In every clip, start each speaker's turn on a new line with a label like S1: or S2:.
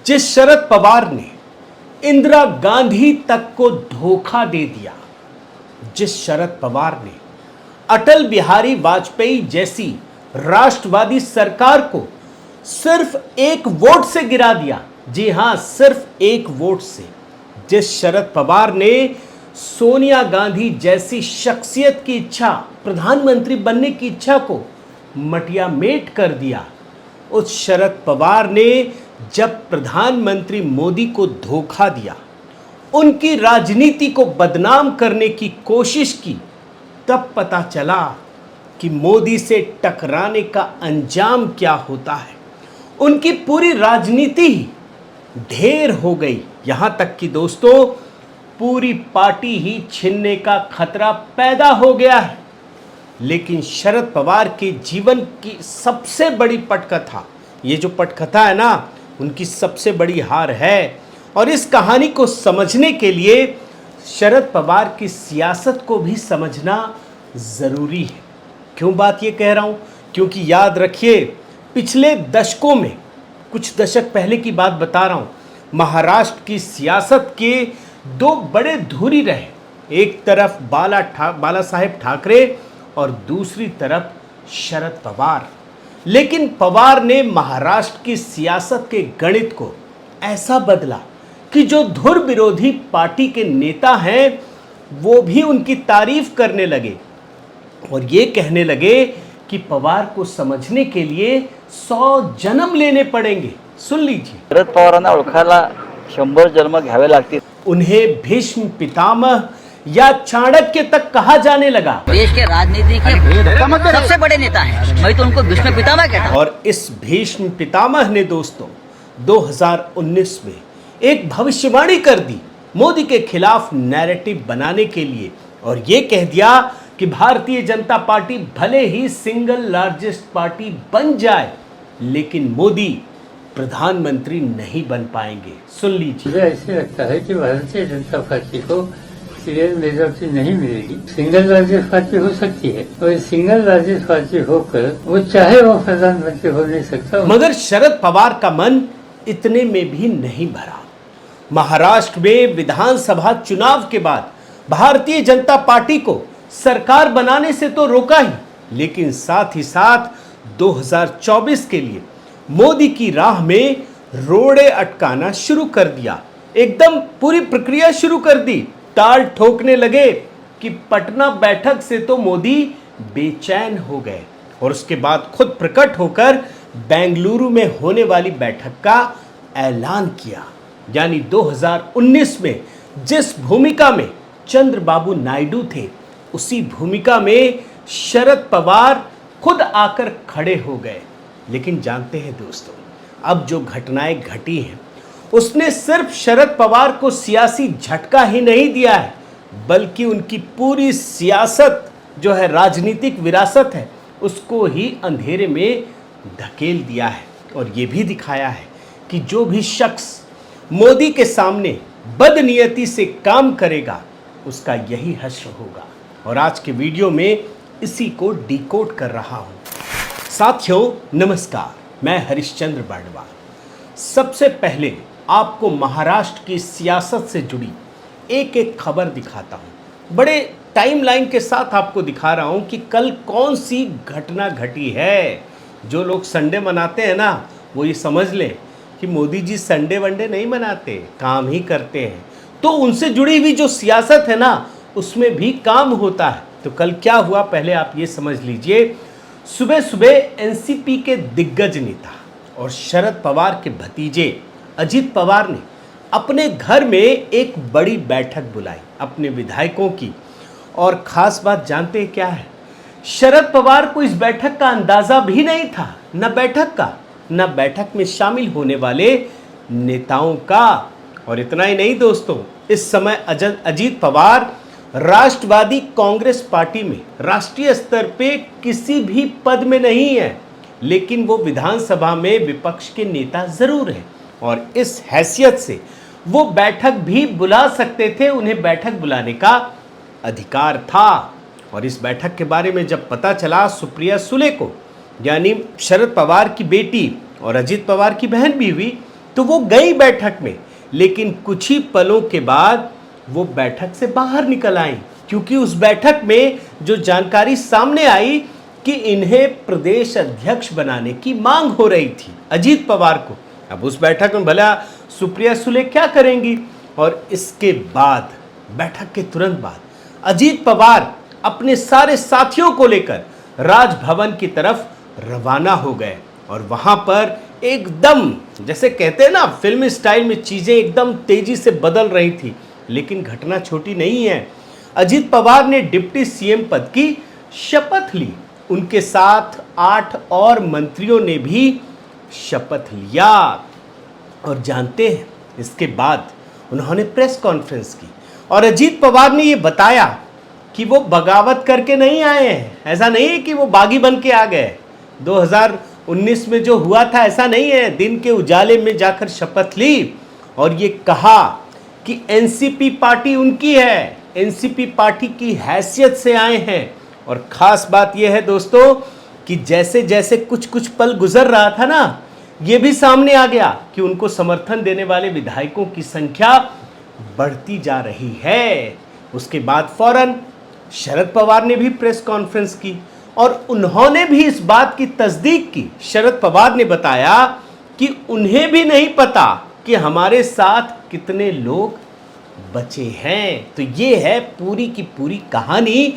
S1: जिस शरद पवार ने इंदिरा गांधी तक को धोखा दे दिया, जिस शरद पवार ने अटल बिहारी वाजपेयी जैसी राष्ट्रवादी सरकार को सिर्फ एक वोट से गिरा दिया, जी हां सिर्फ एक वोट से, जिस शरद पवार ने सोनिया गांधी जैसी शख्सियत की इच्छा, प्रधानमंत्री बनने की इच्छा को मटियामेट कर दिया, उस शरद पवार ने जब प्रधानमंत्री मोदी को धोखा दिया, उनकी राजनीति को बदनाम करने की कोशिश की, तब पता चला कि मोदी से टकराने का अंजाम क्या होता है। उनकी पूरी राजनीति ही ढेर हो गई, यहां तक कि दोस्तों पूरी पार्टी ही छिनने का खतरा पैदा हो गया है। लेकिन शरद पवार के जीवन की सबसे बड़ी पटकथा, ये जो पटकथा है ना, उनकी सबसे बड़ी हार है। और इस कहानी को समझने के लिए शरद पवार की सियासत को भी समझना ज़रूरी है। क्यों बात ये कह रहा हूँ? क्योंकि याद रखिए, पिछले दशकों में, कुछ दशक पहले की बात बता रहा हूँ, महाराष्ट्र की सियासत के दो बड़े धुरी रहे। एक तरफ बाला साहेब ठाकरे और दूसरी तरफ शरद पवार। लेकिन पवार ने महाराष्ट्र की सियासत के गणित को ऐसा बदला कि जो धुर विरोधी पार्टी के नेता हैं वो भी उनकी तारीफ करने लगे और ये कहने लगे कि पवार को समझने के लिए 100 जन्म लेने पड़ेंगे। सुन लीजिए,
S2: शरद पवारांना ओळखायला 100 जन्म घ्यावे लागतील।
S1: उन्हें भीष्म पितामह या चाणक्य तक कहा जाने लगा।
S3: देश के राजनीति के सबसे बड़े नेता हैं, मैं तो उनको भीष्म पितामह कहता हूं।
S1: और इस भीष्म पितामह ने दोस्तों 2019 में एक भविष्यवाणी कर दी मोदी के खिलाफ नैरेटिव बनाने के लिए, और ये कह दिया कि भारतीय जनता पार्टी भले ही सिंगल लार्जेस्ट पार्टी बन जाए, लेकिन मोदी प्रधानमंत्री नहीं बन पाएंगे। सुन लीजिए,
S4: मुझे ऐसे लगता है कि भारतीय जनता पार्टी को क्लियर मेजॉरिटी नहीं मिलेगी। सिंगल लार्जेस्ट पार्टी हो सकती है, और सिंगल लार्जेस्ट पार्टी होकर वो चाहे वो प्रधानमंत्री हो नहीं सकता।
S1: मगर शरद पवार का मन इतने में भी नहीं भरा। महाराष्ट्र में विधानसभा चुनाव के बाद भारतीय जनता पार्टी को सरकार बनाने से तो रोका ही, लेकिन साथ ही साथ 2024 के लिए मोदी की राह में रोड़े अटकाना शुरू कर दिया। एकदम पूरी प्रक्रिया शुरू कर दी। ताल ठोकने लगे कि पटना बैठक से तो मोदी बेचैन हो गए, और उसके बाद खुद प्रकट होकर बेंगलुरु में होने वाली बैठक का ऐलान किया। यानी 2019 में जिस भूमिका में चंद्रबाबू नायडू थे, उसी भूमिका में शरद पवार खुद आकर खड़े हो गए। लेकिन जानते हैं दोस्तों, अब जो घटनाएं घटी हैं उसने सिर्फ शरद पवार को सियासी झटका ही नहीं दिया है, बल्कि उनकी पूरी सियासत जो है, राजनीतिक विरासत है, उसको ही अंधेरे में धकेल दिया है। और ये भी दिखाया है कि जो भी शख्स मोदी के सामने बदनीयती से काम करेगा उसका यही हश्र होगा। और आज के वीडियो में इसी को डिकोड कर रहा हूं। साथियों नमस्कार, मैं हरिश्चंद्र बर्णवाल। सबसे पहले आपको महाराष्ट्र की सियासत से जुड़ी एक एक खबर दिखाता हूं। बड़े टाइमलाइन के साथ आपको दिखा रहा हूं कि कल कौन सी घटना घटी है। जो लोग संडे मनाते हैं ना, वो ये समझ लें कि मोदी जी संडे वनडे नहीं मनाते, काम ही करते हैं। तो उनसे जुड़ी हुई जो सियासत है ना, उसमें भी काम होता है। तो कल क्या हुआ पहले आप ये समझ लीजिए। सुबह सुबह एनसीपी के दिग्गज नेता और शरद पवार के भतीजे अजित पवार ने अपने घर में एक बड़ी बैठक बुलाई अपने विधायकों की। और खास बात जानते हैं क्या है? शरद पवार को इस बैठक का अंदाजा भी नहीं था, न बैठक का, न बैठक में शामिल होने वाले नेताओं का। और इतना ही नहीं दोस्तों, इस समय अजित पवार राष्ट्रवादी कांग्रेस पार्टी में राष्ट्रीय स्तर पे किसी भी पद में नहीं है, लेकिन वो विधानसभा में विपक्ष के नेता जरूर हैं, और इस हैसियत से वो बैठक भी बुला सकते थे, उन्हें बैठक बुलाने का अधिकार था। और इस बैठक के बारे में जब पता चला सुप्रिया सुले को, यानी शरद पवार की बेटी और अजित पवार की बहन भी हुई, तो वो गई बैठक में, लेकिन कुछ ही पलों के बाद वो बैठक से बाहर निकल आई, क्योंकि उस बैठक में जो जानकारी सामने आई कि इन्हें प्रदेश अध्यक्ष बनाने की मांग हो रही थी अजीत पवार को। अब उस बैठक में भला सुप्रिया सुले क्या करेंगी? और इसके बाद, बैठक के तुरंत बाद, अजीत पवार अपने सारे साथियों को लेकर राजभवन की तरफ रवाना हो गए और वहां पर एकदम, जैसे कहते हैं ना फिल्मी स्टाइल में, चीजें एकदम तेजी से बदल रही थी। लेकिन घटना छोटी नहीं है। अजीत पवार ने डिप्टी सीएम पद की शपथ ली। उनके साथ 8 और मंत्रियों ने भी शपथ लिया। और जानते हैं, इसके बाद उन्होंने प्रेस कॉन्फ्रेंस की और अजीत पवार ने यह बताया कि वो बगावत करके नहीं आए हैं। ऐसा नहीं है कि वो बागी बन के आ गए। 2019 में जो हुआ था ऐसा नहीं है। दिन के उजाले में जाकर शपथ ली और ये कहा कि एनसीपी पार्टी उनकी है, एनसीपी पार्टी की हैसियत से आए हैं। और खास बात यह है दोस्तों कि जैसे जैसे कुछ कुछ पल गुजर रहा था ना, ये भी सामने आ गया कि उनको समर्थन देने वाले विधायकों की संख्या बढ़ती जा रही है। उसके बाद फौरन शरद पवार ने भी प्रेस कॉन्फ्रेंस की और उन्होंने भी इस बात की तस्दीक की। शरद पवार ने बताया कि उन्हें भी नहीं पता कि हमारे साथ कितने लोग बचे हैं। तो ये है पूरी की पूरी कहानी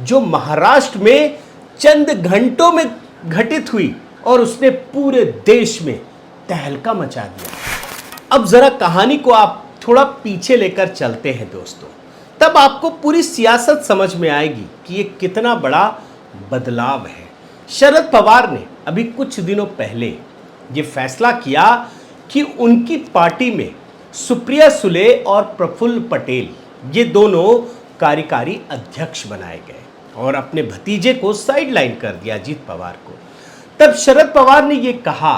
S1: जो महाराष्ट्र में चंद घंटों में घटित हुई और उसने पूरे देश में तहलका मचा दिया। अब जरा कहानी को आप थोड़ा पीछे लेकर चलते हैं दोस्तों, तब आपको पूरी सियासत समझ में आएगी कि ये कितना बड़ा बदलाव है। शरद पवार ने अभी कुछ दिनों पहले ये फैसला किया कि उनकी पार्टी में सुप्रिया सुले और प्रफुल्ल पटेल, ये दोनों कार्यकारी अध्यक्ष बनाए गए और अपने भतीजे को साइडलाइन कर दिया अजीत पवार को। तब शरद पवार ने यह कहा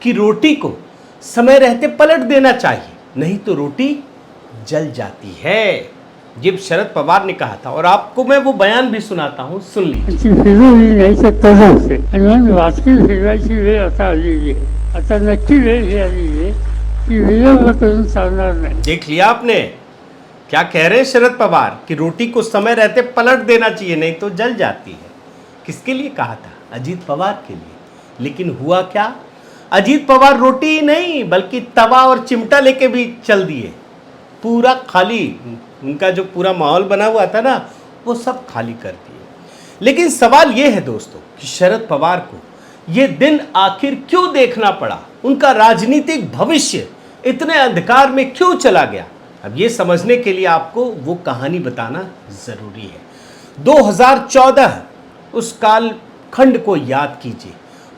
S1: कि रोटी को समय रहते पलट देना चाहिए, नहीं तो रोटी जल जाती है। ये शरद पवार ने कहा था और आपको मैं वो बयान भी सुनाता हूँ, सुन लीजिए।
S4: नाही तर तसंच आणि म्हणून वाचकील फिरवायची वेळ आता आलेली आहे. आता नक्की वेळ ही आलेली आहे की विलंब करून चालणार नाही.
S1: देख लिया आपने क्या कह रहे हैं शरद पवार कि रोटी को समय रहते पलट देना चाहिए, नहीं तो जल जाती है। किसके लिए कहा था? अजीत पवार के लिए। लेकिन हुआ क्या? अजीत पवार रोटी ही नहीं बल्कि तवा और चिमटा लेके भी चल दिए। पूरा खाली, उनका जो पूरा माहौल बना हुआ था ना, वो सब खाली कर दिए। लेकिन सवाल ये है दोस्तों कि शरद पवार को ये दिन आखिर क्यों देखना पड़ा? उनका राजनीतिक भविष्य इतने अंधकार में क्यों चला गया? अब ये समझने के लिए आपको वो कहानी बताना जरूरी है। 2014 उस कालखंड को याद कीजिए।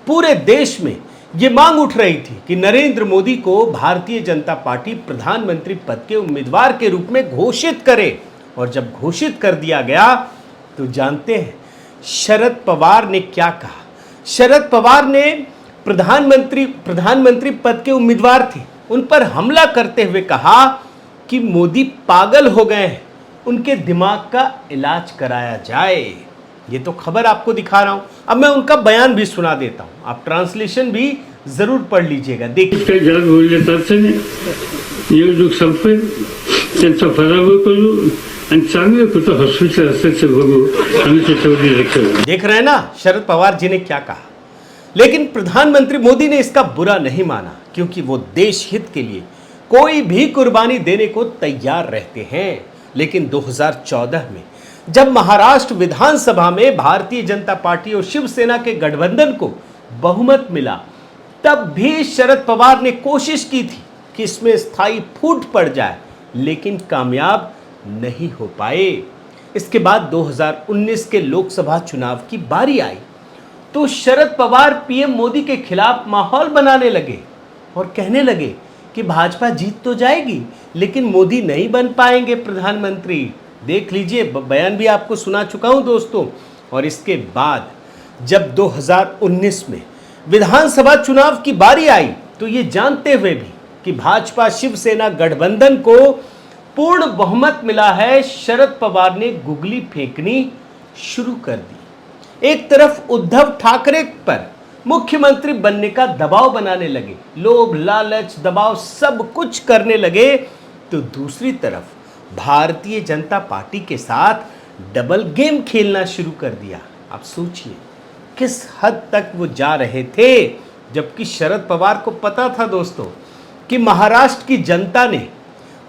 S1: पूरे देश में ये मांग उठ रही थी कि नरेंद्र मोदी को भारतीय जनता पार्टी प्रधानमंत्री पद के उम्मीदवार के रूप में घोषित करे। और जब घोषित कर दिया गया तो जानते हैं शरद पवार ने क्या कहा? शरद पवार ने प्रधानमंत्री पद के उम्मीदवार थे, उन पर हमला करते हुए कहा कि मोदी पागल हो गए हैं, उनके दिमाग का इलाज कराया जाए। ये तो खबर आपको दिखा रहा हूं। अब मैं उनका बयान भी सुना देता हूं, आप ट्रांसलेशन भी जरूर पढ़ लीजिएगा। देखिए,
S4: काही जग बोलले अडचणी निवडणूक संपेल, त्यांचा पराभव करू आणि चांगलं कुठं हॉस्पिटल असायचं बघू आम्ही त्याच्यावर लक्ष देऊ.
S1: देख रहे हैं ना शरद पवार जी ने क्या कहा। लेकिन प्रधानमंत्री मोदी ने इसका बुरा नहीं माना, क्योंकि वो देश हित के लिए कोई भी कुर्बानी देने को तैयार रहते हैं। लेकिन 2014 में जब महाराष्ट्र विधानसभा में भारतीय जनता पार्टी और शिवसेना के गठबंधन को बहुमत मिला, तब भी शरद पवार ने कोशिश की थी कि इसमें स्थायी फूट पड़ जाए, लेकिन कामयाब नहीं हो पाए। इसके बाद 2019 के लोकसभा चुनाव की बारी आई तो शरद पवार पीएम मोदी के खिलाफ माहौल बनाने लगे और कहने लगे कि भाजपा जीत तो जाएगी लेकिन मोदी नहीं बन पाएंगे प्रधानमंत्री। देख लीजिए, बयान भी आपको सुना चुका हूं दोस्तों। और इसके बाद जब 2019 में विधानसभा चुनाव की बारी आई तो ये जानते हुए भी कि भाजपा शिवसेना गठबंधन को पूर्ण बहुमत मिला है, शरद पवार ने गुगली फेंकनी शुरू कर दी। एक तरफ उद्धव ठाकरे पर मुख्यमंत्री बनने का दबाव बनाने लगे, लोभ लालच दबाव सब कुछ करने लगे, तो दूसरी तरफ भारतीय जनता पार्टी के साथ डबल गेम खेलना शुरू कर दिया। आप सोचिए किस हद तक वो जा रहे थे, जबकि शरद पवार को पता था दोस्तों कि महाराष्ट्र की जनता ने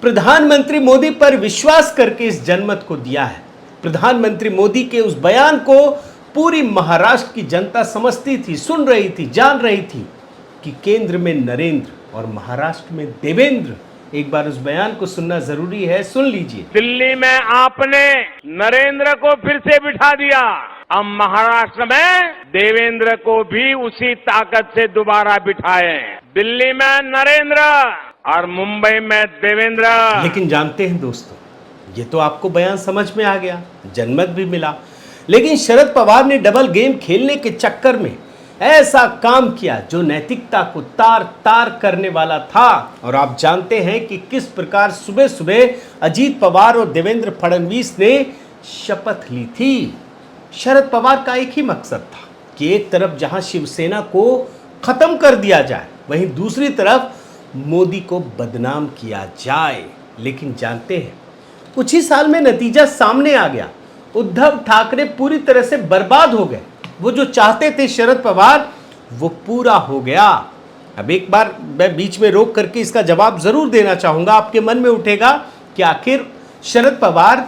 S1: प्रधानमंत्री मोदी पर विश्वास करके इस जनमत को दिया है। प्रधानमंत्री मोदी के उस बयान को पूरी महाराष्ट्र की जनता समझती थी, सुन रही थी, जान रही थी कि केंद्र में नरेंद्र और महाराष्ट्र में देवेंद्र। एक बार उस बयान को सुनना जरूरी है, सुन लीजिए।
S5: दिल्ली में आपने नरेंद्र को फिर से बिठा दिया, अब महाराष्ट्र में देवेंद्र को भी उसी ताकत से दोबारा बिठाए। दिल्ली में नरेंद्र और मुंबई में देवेंद्र।
S1: लेकिन जानते हैं दोस्तों, ये तो आपको बयान समझ में आ गया, जनमत भी मिला, लेकिन शरद पवार ने डबल गेम खेलने के चक्कर में ऐसा काम किया जो नैतिकता को तार तार करने वाला था। और आप जानते हैं कि किस प्रकार सुबह सुबह अजीत पवार और देवेंद्र फडणवीस ने शपथ ली थी। शरद पवार का एक ही मकसद था कि एक तरफ जहां शिवसेना को खत्म कर दिया जाए, वहीं दूसरी तरफ मोदी को बदनाम किया जाए। लेकिन जानते हैं कुछ ही साल में नतीजा सामने आ गया, उद्धव ठाकरे पूरी तरह से बर्बाद हो गए। वो जो चाहते थे शरद पवार, वो पूरा हो गया। अब एक बार मैं बीच में रोक करके इसका जवाब जरूर देना चाहूंगा। आपके मन में उठेगा कि आखिर शरद पवार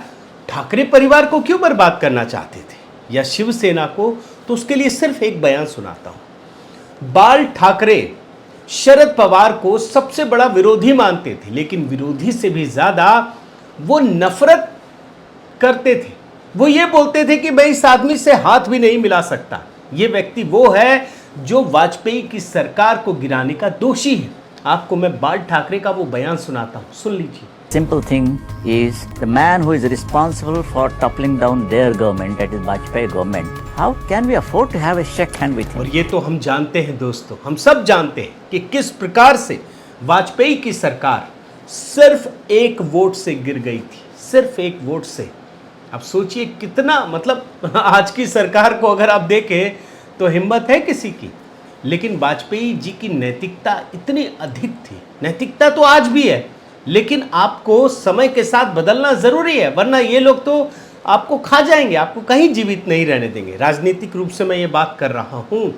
S1: ठाकरे परिवार को क्यों बर्बाद करना चाहते थे या शिवसेना को? तो उसके लिए सिर्फ एक बयान सुनाता हूं। बाल ठाकरे शरद पवार को सबसे बड़ा विरोधी मानते थे, लेकिन विरोधी से भी ज्यादा वो नफरत करते थे। वो ये बोलते थे कि मैं इस आदमी से हाथ भी नहीं मिला सकता। ये व्यक्ति वो है जो वाजपेयी की सरकार को गिराने का दोषी है। आपको मैं बाल ठाकरे का वो बयान सुनाता हूं, सुन लीजिए।
S2: Simple thing is the man who is responsible for toppling down their government, that is Vajpayee government. How can we afford to have a shake hand with him?
S1: और ये तो हम जानते हैं दोस्तों, हम सब जानते हैं कि किस प्रकार से वाजपेयी की सरकार सिर्फ एक वोट से गिर गई थी, सिर्फ एक वोट से। अब सोचिए कितना, मतलब आज की सरकार को अगर आप देखें तो हिम्मत है किसी की, लेकिन वाजपेयी जी की नैतिकता इतनी अधिक थी। नैतिकता तो आज भी है, लेकिन आपको समय के साथ बदलना जरूरी है, वरना ये लोग तो आपको खा जाएंगे, आपको कहीं जीवित नहीं रहने देंगे। राजनीतिक रूप से मैं ये बात कर रहा हूं।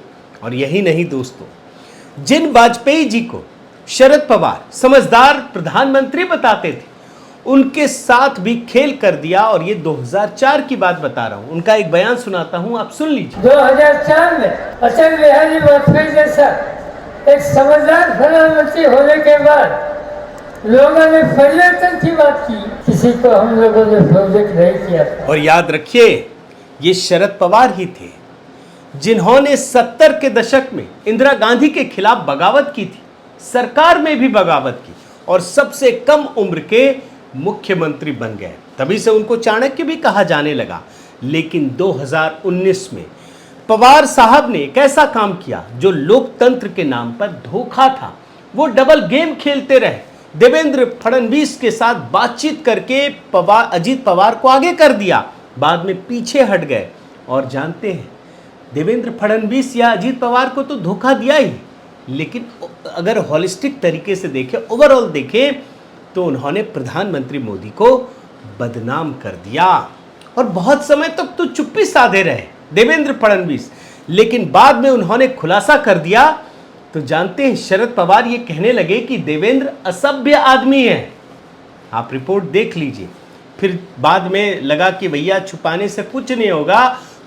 S1: और यही नहीं दोस्तों, जिन वाजपेयी जी को शरद पवार समझदार प्रधानमंत्री बताते थे, उनके साथ भी खेल कर दिया। और ये 2004 की बात बता रहा हूं, उनका एक बयान सुनाता हूं, आप सुन लीजिए।
S4: 2004 में अटल बिहारी वाजपेयी जैसा एक समझदार प्रधानमंत्री होने के बाद लोगों ने परिवर्तन की बात की, किसी को हम लोगों ने प्रोजेक्ट नहीं किया था।
S1: और याद रखिए, ये शरद पवार ही थे जिन्होंने 70 के दशक में इंदिरा गांधी के खिलाफ बगावत की थी, सरकार में भी बगावत की और सबसे कम उम्र के मुख्यमंत्री बन गए। तभी से उनको चाणक्य भी कहा जाने लगा। लेकिन 2019 में पवार साहब ने एक ऐसा काम किया जो लोकतंत्र के नाम पर धोखा था। वो डबल गेम खेलते रहे, देवेंद्र फडणवीस के साथ बातचीत करके अजीत पवार को आगे कर दिया, बाद में पीछे हट गए। और जानते हैं, देवेंद्र फडणवीस या अजीत पवार को तो धोखा दिया ही, लेकिन अगर हॉलिस्टिक तरीके से देखें, ओवरऑल देखें, तो उन्होंने प्रधानमंत्री मोदी को बदनाम कर दिया। और बहुत समय तक तो चुप्पी साधे रहे देवेंद्र फडणवीस, लेकिन बाद में उन्होंने खुलासा कर दिया। तो जानते हैं, शरद पवार ये कहने लगे कि देवेंद्र असभ्य आदमी है। आप रिपोर्ट देख लीजिए। फिर बाद में लगा कि भैया छुपाने से कुछ नहीं होगा,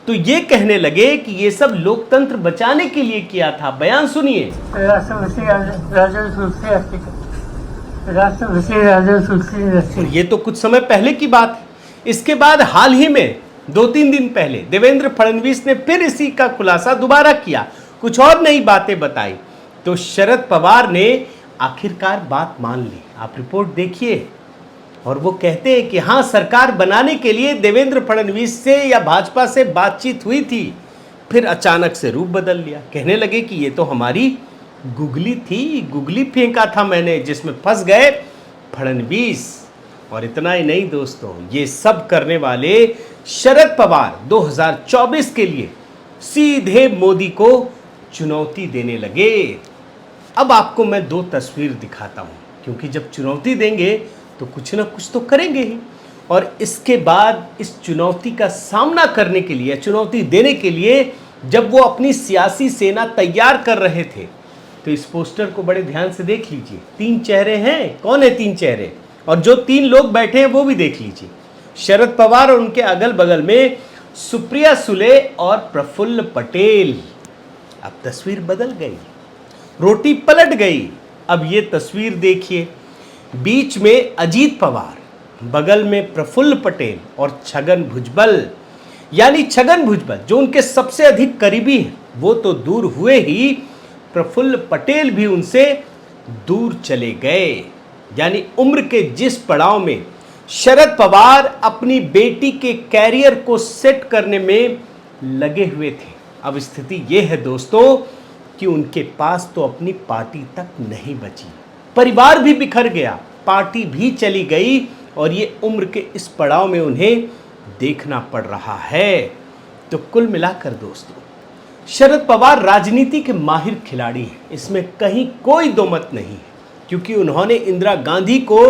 S1: तो ये कहने लगे कि ये सब लोकतंत्र बचाने के लिए किया था। बयान सुनिए। ये तो कुछ समय पहले की बात है। इसके बाद हाल ही में 2-3 दिन पहले देवेंद्र फडणवीस ने फिर इसी का खुलासा दोबारा किया, कुछ और नई बातें बताई। तो शरद पवार ने आखिरकार बात मान ली। आप रिपोर्ट देखिए। और वो कहते हैं कि हाँ, सरकार बनाने के लिए देवेंद्र फडणवीस से या भाजपा से बातचीत हुई थी, फिर अचानक से रूप बदल लिया। कहने लगे कि ये तो हमारी गुगली थी, गुगली फेंका था मैंने, जिसमें फंस गए फडणवीस। और इतना ही नहीं दोस्तों, ये सब करने वाले शरद पवार 2024 के लिए सीधे मोदी को चुनौती देने लगे। अब आपको मैं 2 तस्वीर दिखाता हूँ, क्योंकि जब चुनौती देंगे तो कुछ ना कुछ तो करेंगे ही। और इसके बाद इस चुनौती का सामना करने के लिए, चुनौती देने के लिए जब वो अपनी सियासी सेना तैयार कर रहे थे, तो इस पोस्टर को बड़े ध्यान से देख लीजिए। 3 चेहरे हैं। कौन है 3 चेहरे? और जो 3 लोग बैठे हैं वो भी देख लीजिए। शरद पवार और उनके अगल बगल में सुप्रिया सुले और प्रफुल्ल पटेल। अब तस्वीर बदल गई, रोटी पलट गई। अब ये तस्वीर देखिए, बीच में अजीत पवार, बगल में प्रफुल्ल पटेल और छगन भुजबल। यानी छगन भुजबल जो उनके सबसे अधिक करीबी हैं, वो तो दूर हुए ही, प्रफुल्ल पटेल भी उनसे दूर चले गए। यानी उम्र के जिस पड़ाव में शरद पवार अपनी बेटी के कैरियर को सेट करने में लगे हुए थे, अब स्थिति यह है दोस्तों कि उनके पास तो अपनी पार्टी तक नहीं बची। परिवार भी बिखर गया, पार्टी भी चली गई, और ये उम्र के इस पड़ाव में उन्हें देखना पड़ रहा है। तो कुल मिलाकर दोस्तों, शरद पवार राजनीति के माहिर खिलाड़ी हैं, इसमें कहीं कोई दो मत नहीं है, क्योंकि उन्होंने इंदिरा गांधी को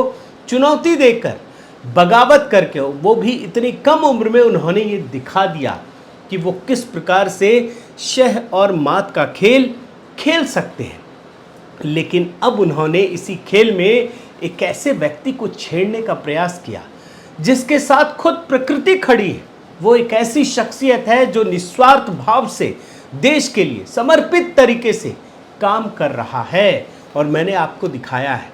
S1: चुनौती देकर, बगावत करके, वो भी इतनी कम उम्र में, उन्होंने ये दिखा दिया कि वो किस प्रकार से शह और मात का खेल खेल सकते हैं। लेकिन अब उन्होंने इसी खेल में एक ऐसे व्यक्ति को छेड़ने का प्रयास किया जिसके साथ खुद प्रकृति खड़ी है। वो एक ऐसी शख्सियत है जो निस्वार्थ भाव से देश के लिए समर्पित तरीके से काम कर रहा है। और मैंने आपको दिखाया है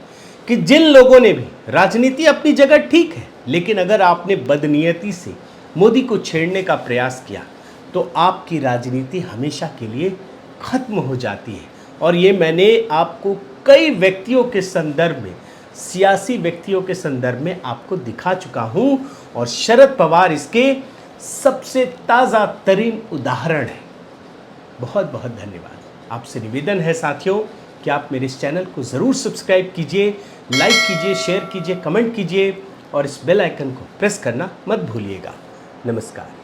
S1: कि जिन लोगों ने भी, राजनीति अपनी जगह ठीक है, लेकिन अगर आपने बदनीयती से मोदी को छेड़ने का प्रयास किया तो आपकी राजनीति हमेशा के लिए खत्म हो जाती है। और ये मैंने आपको कई व्यक्तियों के संदर्भ में, सियासी व्यक्तियों के संदर्भ में आपको दिखा चुका हूं, और शरद पवार इसके सबसे ताज़ा तरीन उदाहरण है। बहुत बहुत धन्यवाद। आपसे निवेदन है साथियों कि आप मेरे इस चैनल को ज़रूर सब्सक्राइब कीजिए, लाइक कीजिए, शेयर कीजिए, कमेंट कीजिए, और इस बेल आइकन को प्रेस करना मत भूलिएगा। नमस्कार।